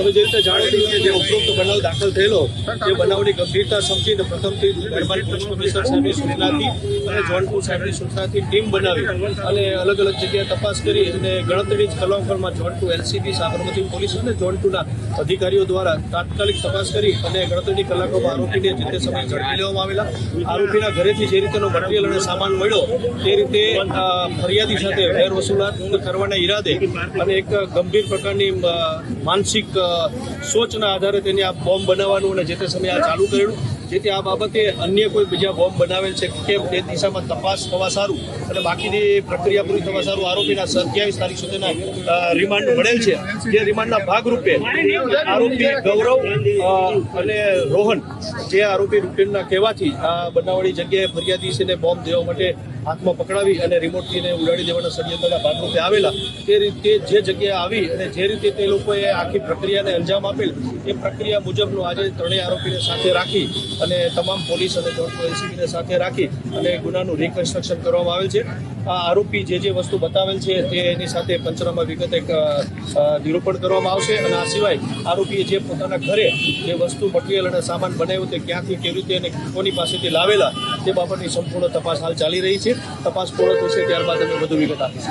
તમે જે રીતે જાણો છો કે જે ઉપરોક્ત બનાવ દાખલ થયેલો તે બનાવની ગંભીરતા સમજીને પ્રથમથી મહેરબાન પોલીસ કમિશનર સાહેબની સૂચનાથી અને જોનપુર સાહેબની સૂચનાથી ટીમ બનાવી અને અલગ અલગ જગ્યાએ તપાસ કરી અને ગણતરી જ કલાકોમાં જોન 2 LCB સાબરમતી પોલીસ અને જોન 2ના અધિકારીઓ દ્વારા તાત્કાલિક તપાસ કરી અને ગણતરીની કલાકોમાં આરોપીને જે તે સમયે ઝડપી લેવામાં આવેલા. આરોપીના ઘરેથી જે રીતેનો મટીરિયલ અને સામાન મળ્યો તે રીતે ફરિયાદી સાથે વેર વસૂલાત કરવાના ઈરાદે અને એક ગંભીર પ્રકારની માનસિક સોચના આધારે તેની આ બોમ્બ બનાવવાનું અને જે તે સમયે આ ચાલુ કરેલું, જેથી આ બાબતે અન્ય કોઈ બીજા બોમ્બ બનાવેલ છે કે તે દિશામાં તપાસ થવા સારું અને બાકીની પ્રક્રિયા પૂરી થવા સારું આરોપીના 27 તારીખ સુધીના રિમાન્ડ મળેલ છે. જે રિમાન્ડના ભાગરૂપે આરોપી ગૌરવ અને રોહન, જે આરોપી રૂટીનના કહેવાથી આ બનાવવાળી જગ્યાએ ફરિયાદીને બોમ્બ દેવા માટે હાથમાં પકડાવી અને રિમોટથીને ઉડાડી દેવાના ષડયંત્રના ભાગરૂપે આવેલા, તે રીતે જે જગ્યાએ આવી અને જે રીતે તે લોકોએ આખી પ્રક્રિયાને અંજામ આપેલ એ પ્રક્રિયા મુજબનું આજે ત્રણેય આરોપીને સાથે રાખી અને તમામ પોલીસ અને જોન 2 LCBને સાથે રાખી અને ગુનાનું રિકન્સ્ટ્રક્શન કરવામાં આવેલ છે. આ આરોપી જે વસ્તુ બતાવેલ છે તેની સાથે પંચનામા વિગતે નિરૂપણ કરવામાં આવશે અને આ સિવાય આરોપીએ જે પોતાના ઘરે જે વસ્તુ મટીરિયલ અને સામાન બનાવ્યું તે ક્યાંથી કેવી રીતે અને કોની પાસેથી લાવેલા તે બાબતની સંપૂર્ણ તપાસ હાલ ચાલી રહી છે. તપાસ પૂર્ણ થશે ત્યારબાદ અમે વધુ વિગત આપીશું.